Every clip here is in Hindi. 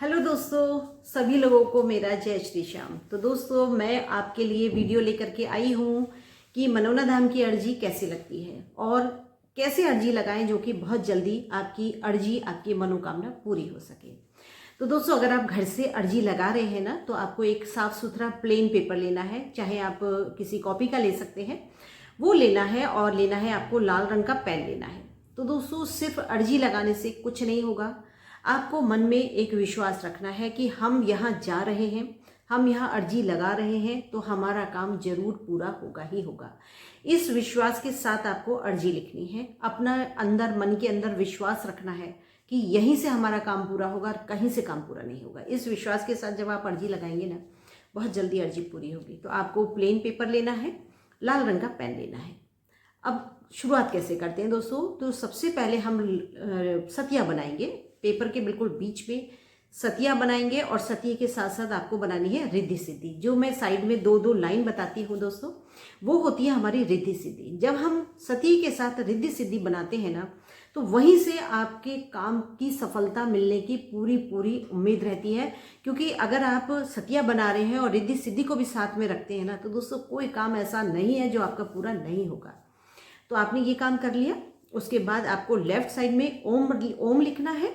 हेलो दोस्तों, सभी लोगों को मेरा जय श्री श्याम। तो दोस्तों, मैं आपके लिए वीडियो लेकर के आई हूँ कि मनोना धाम की अर्जी कैसी लगती है और कैसे अर्जी लगाएं जो कि बहुत जल्दी आपकी अर्जी, आपकी मनोकामना पूरी हो सके। तो दोस्तों, अगर आप घर से अर्जी लगा रहे हैं ना, तो आपको एक साफ सुथरा प्लेन पेपर लेना है। चाहे आप किसी कॉपी का ले सकते हैं, वो लेना है। और लेना है आपको लाल रंग का पेन लेना है। तो दोस्तों, सिर्फ अर्जी लगाने से कुछ नहीं होगा। आपको मन में एक विश्वास रखना है कि हम यहाँ जा रहे हैं, हम यहाँ अर्जी लगा रहे हैं, तो हमारा काम जरूर पूरा होगा ही होगा। इस विश्वास के साथ आपको अर्जी लिखनी है। अपना अंदर, मन के अंदर विश्वास रखना है कि यहीं से हमारा काम पूरा होगा और कहीं से काम पूरा नहीं होगा। इस विश्वास के साथ जब आप अर्जी लगाएंगे ना, बहुत जल्दी अर्जी पूरी होगी। तो आपको प्लेन पेपर लेना है, लाल रंग का पेन लेना है। अब शुरुआत कैसे करते हैं दोस्तों? तो सबसे पहले हम सतिया बनाएंगे। पेपर के बिल्कुल बीच में सतिया बनाएंगे और सतिये के साथ साथ आपको बनानी है रिद्धि सिद्धि। जो मैं साइड में दो दो लाइन बताती हूँ दोस्तों, वो होती है हमारी रिद्धि सिद्धि। जब हम सतिये के साथ रिद्धि सिद्धि बनाते हैं ना, तो वहीं से आपके काम की सफलता मिलने की पूरी पूरी उम्मीद रहती है। क्योंकि अगर आप सतिया बना रहे हैं और रिद्धि सिद्धि को भी साथ में रखते हैं ना, तो दोस्तों कोई काम ऐसा नहीं है जो आपका पूरा नहीं होगा। तो आपने ये काम कर लिया। उसके बाद आपको लेफ्ट साइड में ओम लिखना है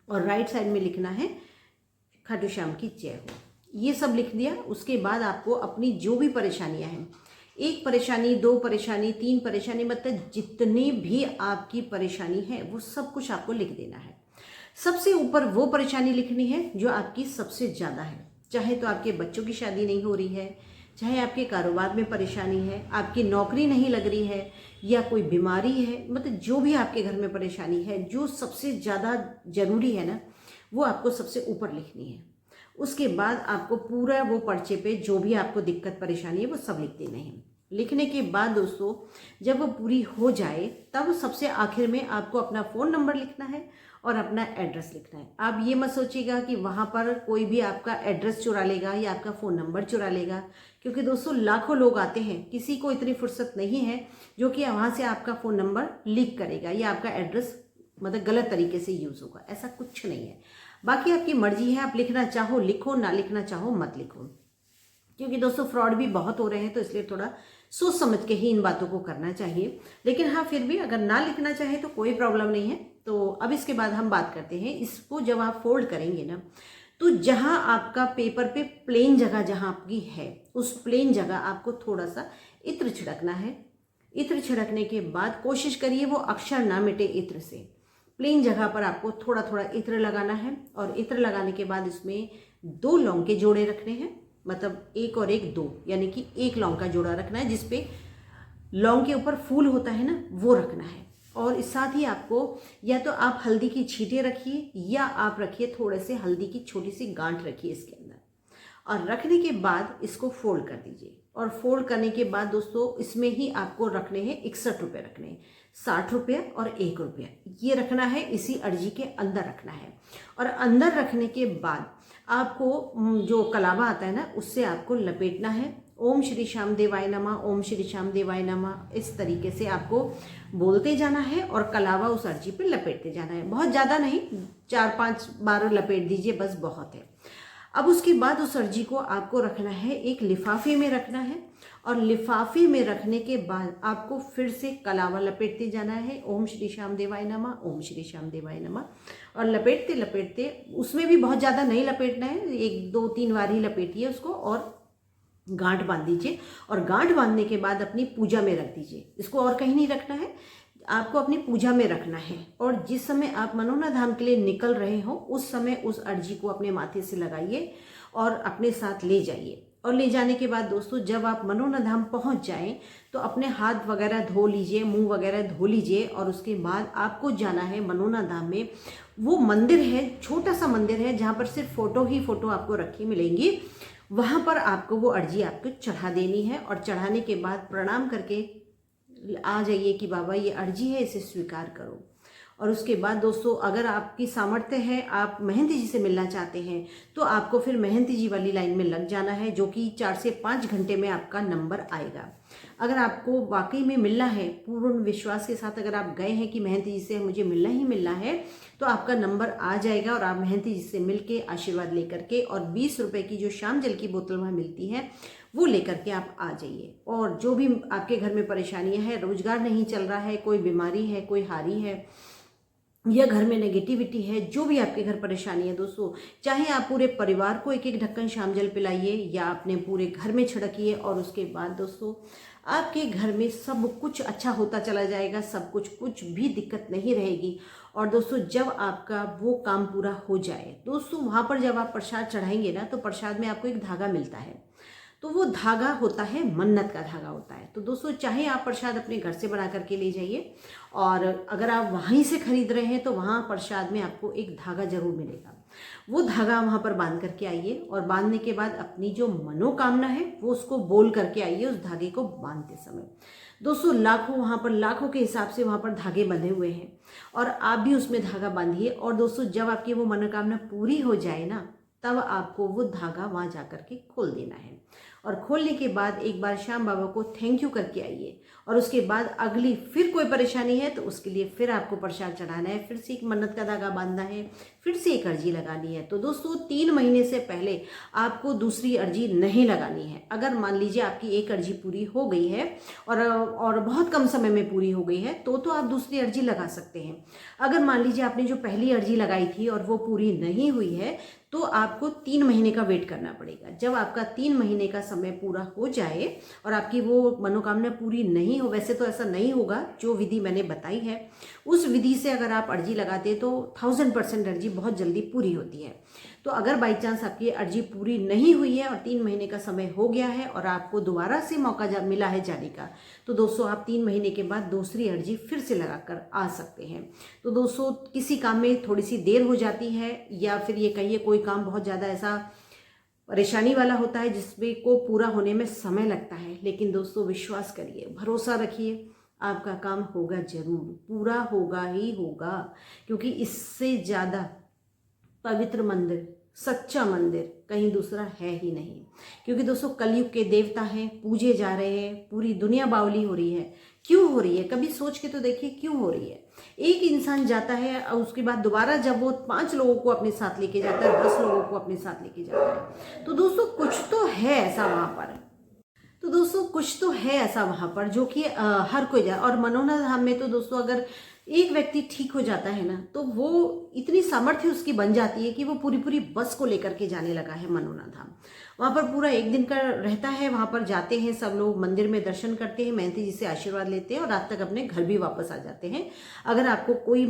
और राइट साइड में लिखना है खाटू श्याम की जय हो। ये सब लिख दिया। उसके बाद आपको अपनी जो भी परेशानियां हैं, एक परेशानी, दो परेशानी, तीन परेशानी, मतलब जितनी भी आपकी परेशानी है वो सब कुछ आपको लिख देना है। सबसे ऊपर वो परेशानी लिखनी है जो आपकी सबसे ज़्यादा है। चाहे तो आपके बच्चों की शादी नहीं हो रही है, चाहे आपके कारोबार में परेशानी है, आपकी नौकरी नहीं लग रही है, या कोई बीमारी है, मतलब जो भी आपके घर में परेशानी है, जो सबसे ज़्यादा ज़रूरी है ना, वो आपको सबसे ऊपर लिखनी है। उसके बाद आपको पूरा वो पर्चे पे जो भी आपको दिक्कत परेशानी है वो सब लिख देने हैं। लिखने के बाद दोस्तों, जब वो पूरी हो जाए, तब सबसे आखिर में आपको अपना फ़ोन नंबर लिखना है और अपना एड्रेस लिखना है। आप ये मत सोचिएगा कि वहाँ पर कोई भी आपका एड्रेस चुरा लेगा या आपका फ़ोन नंबर चुरा लेगा, क्योंकि दोस्तों लाखों लोग आते हैं, किसी को इतनी फुर्सत नहीं है जो कि वहाँ से आपका फ़ोन नंबर लीक करेगा या आपका एड्रेस मतलब गलत तरीके से यूज़ होगा। ऐसा कुछ नहीं है। बाकी आपकी मर्जी है, आप लिखना चाहो लिखो, ना लिखना चाहो मत लिखो। क्योंकि दोस्तों फ्रॉड भी बहुत हो रहे हैं, तो इसलिए थोड़ा सोच समझ के ही इन बातों को करना चाहिए। लेकिन हाँ, फिर भी अगर ना लिखना चाहे तो कोई प्रॉब्लम नहीं है। तो अब इसके बाद हम बात करते हैं, इसको जब आप फोल्ड करेंगे ना, तो जहाँ आपका पेपर पे प्लेन जगह जहाँ आपकी है, उस प्लेन जगह आपको थोड़ा सा इत्र छिड़कना है। इत्र छिड़कने के बाद कोशिश करिए वो अक्षर ना मिटे इत्र से। प्लेन जगह पर आपको थोड़ा थोड़ा इत्र लगाना है और इत्र लगाने के बाद इसमें दो लौंग के जोड़े रखने हैं, मतलब एक और एक दो, यानी कि एक लौंग का जोड़ा रखना है जिसपे लौंग के ऊपर फूल होता है ना, वो रखना है। और इस साथ ही आपको या तो आप हल्दी की छींटे रखिए या आप रखिए थोड़े से हल्दी की छोटी सी गांठ रखिए इसके अंदर। और रखने के बाद इसको फोल्ड कर दीजिए। और फोल्ड करने के बाद दोस्तों, इसमें ही आपको रखने हैं 61 रुपये रखने हैं, 60 रुपये और 1 रुपया ये रखना है। इसी अर्जी के अंदर रखना है। और अंदर रखने के बाद आपको जो कलावा आता है ना, उससे आपको लपेटना है। ओम श्री श्याम देवाय नमः, ओम श्री श्याम देवाय नमः, इस तरीके से आपको बोलते जाना है और कलावा उस अर्जी पे लपेटते जाना है। बहुत ज़्यादा नहीं, 4-5 बार लपेट दीजिए, बस बहुत है। अब उसके बाद उस अर्जी को आपको रखना है, एक लिफाफे में रखना है। और लिफाफे में रखने के बाद आपको फिर से कलावा लपेटते जाना है, ओम श्री श्याम देवाय नमः, ओम श्री श्याम देवाय नमः। और लपेटते लपेटते, उसमें भी बहुत ज़्यादा नहीं लपेटना है, 1-2-3 बार ही लपेटिए उसको और गांठ बांध दीजिए। और गांठ बांधने के बाद अपनी पूजा में रख दीजिए। इसको और कहीं नहीं रखना है, आपको अपनी पूजा में रखना है। और जिस समय आप मनोना धाम के लिए निकल रहे हो, उस समय उस अर्जी को अपने माथे से लगाइए और अपने साथ ले जाइए। और ले जाने के बाद दोस्तों, जब आप मनोना धाम पहुंच जाएं, तो अपने हाथ वगैरह धो लीजिए, मुंह वगैरह धो लीजिए। और उसके बाद आपको जाना है मनोना धाम में। वो मंदिर है, छोटा सा मंदिर है, जहाँ पर सिर्फ फोटो ही फोटो आपको रखी मिलेंगी। वहाँ पर आपको वो अर्जी आपको चढ़ा देनी है। और चढ़ाने के बाद प्रणाम करके आ जाइए कि बाबा ये अर्जी है, इसे स्वीकार करो। और उसके बाद दोस्तों अगर आपकी सामर्थ्य है, आप महंती जी से मिलना चाहते हैं, तो आपको फिर महंती जी वाली लाइन में लग जाना है, जो कि 4 से 5 घंटे में आपका नंबर आएगा। अगर आपको वाकई में मिलना है, पूर्ण विश्वास के साथ अगर आप गए हैं कि महंती जी से मुझे मिलना ही मिलना है, तो आपका नंबर आ जाएगा और आप महंती जी से मिल के आशीर्वाद लेकर के और 20 रुपये की जो शाम जल की बोतल वहाँ मिलती है वो लेकर के आप आ जाइए। और जो भी आपके घर में परेशानियां हैं, रोजगार नहीं चल रहा है, कोई बीमारी है, कोई हारी है, या घर में नेगेटिविटी है, जो भी आपके घर परेशानी है दोस्तों, चाहे आप पूरे परिवार को एक एक ढक्कन शाम जल पिलाइए या अपने पूरे घर में छिड़किए, और उसके बाद दोस्तों आपके घर में सब कुछ अच्छा होता चला जाएगा, सब कुछ भी दिक्कत नहीं रहेगी। और दोस्तों जब आपका वो काम पूरा हो जाए दोस्तों, वहाँ पर जब आप प्रसाद चढ़ाएंगे ना, तो प्रसाद में आपको एक धागा मिलता है, तो वो धागा होता है मन्नत का धागा होता है। तो दोस्तों चाहे आप प्रसाद अपने घर से बना करके ले जाइए, और अगर आप वहीं से खरीद रहे हैं तो वहाँ प्रसाद में आपको एक धागा जरूर मिलेगा, वो धागा वहाँ पर बांध करके आइए, और बांधने के बाद अपनी जो मनोकामना है वो उसको बोल करके आइए उस धागे को बांधते समय। दोस्तों लाखों, वहाँ पर लाखों के हिसाब से वहाँ पर धागे बंधे हुए हैं, और आप भी उसमें धागा बांधिए। और दोस्तों जब आपकी वो मनोकामना पूरी हो जाए ना, तब आपको वो धागा वहाँ जा कर के खोल देना है, और खोलने के बाद एक बार श्याम बाबा को थैंक यू करके आइए। और उसके बाद अगली फिर कोई परेशानी है तो उसके लिए फिर आपको प्रसाद चढ़ाना है, फिर से एक मन्नत का धागा बांधना है, फिर से एक अर्जी लगानी है। तो दोस्तों 3 महीने से पहले आपको दूसरी अर्जी नहीं लगानी है। अगर मान लीजिए आपकी एक अर्जी पूरी हो गई है और बहुत कम समय में पूरी हो गई है, तो आप दूसरी अर्जी लगा सकते हैं। अगर मान लीजिए आपने जो पहली अर्जी लगाई थी और वो पूरी नहीं हुई है, तो आपको 3 महीने का वेट करना पड़ेगा। जब आपका 3 महीने का समय पूरा हो जाए और आपकी वो मनोकामना पूरी नहीं हो, वैसे तो ऐसा नहीं होगा, जो विधि मैंने बताई है उस विधि से अगर आप अर्जी लगाते तो 1000% अर्जी बहुत जल्दी पूरी होती है। तो अगर बाई चांस आपकी अर्जी पूरी नहीं हुई है और 3 महीने का समय हो गया है और आपको दोबारा से मौका मिला है जाने का, तो दोस्तों आप 3 महीने के बाद दूसरी अर्जी फिर से लगा कर आ सकते हैं। तो दोस्तों किसी काम में थोड़ी सी देर हो जाती है, या फिर ये कहिए कोई काम बहुत ज़्यादा ऐसा परेशानी वाला होता है जिसमें को पूरा होने में समय लगता है, लेकिन दोस्तों विश्वास करिए, भरोसा रखिए, आपका काम होगा जरूर, पूरा होगा ही होगा। क्योंकि इससे ज़्यादा पवित्र मंदिर, सच्चा मंदिर कहीं दूसरा है ही नहीं। क्योंकि दोस्तों कलयुग के देवता हैं, पूजे जा रहे हैं, पूरी दुनिया बावली हो रही है। क्यों हो रही है? कभी सोच के तो देखिए क्यों हो रही है। एक इंसान जाता है और उसके बाद दोबारा जब वो 5 लोगों को अपने साथ लेके जाता है, 10 लोगों को अपने साथ लेके जाता है, तो दोस्तों कुछ तो है ऐसा वहाँ पर। तो दोस्तों कुछ तो है ऐसा वहाँ पर जो कि हर कोई जाए। और मनोना धाम में तो दोस्तों अगर एक व्यक्ति ठीक हो जाता है ना, तो वो इतनी सामर्थ्य उसकी बन जाती है कि वो पूरी बस को लेकर के जाने लगा है मनोना धाम। वहाँ पर पूरा 1 दिन का रहता है, वहाँ पर जाते हैं सब लोग, मंदिर में दर्शन करते हैं, महंती जी से आशीर्वाद लेते हैं और रात तक अपने घर भी वापस आ जाते हैं। अगर आपको कोई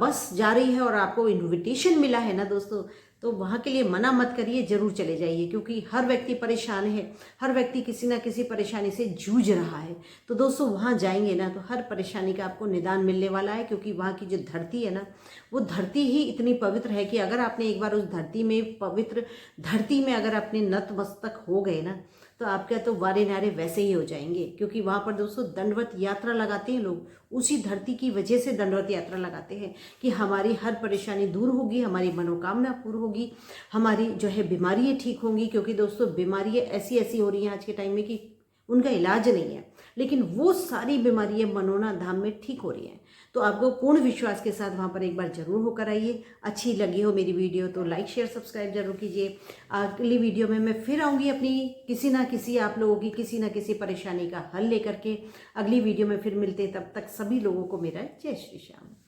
बस जा रही है और आपको इन्विटेशन मिला है ना दोस्तों, तो वहाँ के लिए मना मत करिए, जरूर चले जाइए। क्योंकि हर व्यक्ति परेशान है, हर व्यक्ति किसी ना किसी परेशानी से जूझ रहा है। तो दोस्तों वहाँ जाएंगे ना तो हर परेशानी का आपको निदान मिलने वाला है। क्योंकि वहाँ की जो धरती है ना, वो धरती ही इतनी पवित्र है कि अगर आपने एक बार उस धरती में, पवित्र धरती में अगर अपने नतमस्तक हो गए ना, तो आपके तो वारे नारे वैसे ही हो जाएंगे। क्योंकि वहाँ पर दोस्तों दंडवत यात्रा लगाते हैं लोग, उसी धरती की वजह से दंडवत यात्रा लगाते हैं कि हमारी हर परेशानी दूर होगी, हमारी मनोकामना पूरी होगी, हमारी जो है बीमारियाँ ठीक होंगी। क्योंकि दोस्तों बीमारियाँ ऐसी ऐसी हो रही हैं आज के टाइम में कि उनका इलाज नहीं है, लेकिन वो सारी बीमारियाँ मनोना धाम में ठीक हो रही हैं। तो आपको पूर्ण विश्वास के साथ वहाँ पर एक बार जरूर होकर आइए। अच्छी लगी हो मेरी वीडियो तो लाइक शेयर सब्सक्राइब जरूर कीजिए। अगली वीडियो में मैं फिर आऊँगी अपनी किसी ना किसी, आप लोगों की किसी ना किसी परेशानी का हल लेकर के। अगली वीडियो में फिर मिलते हैं, तब तक सभी लोगों को मेरा जय श्री श्याम।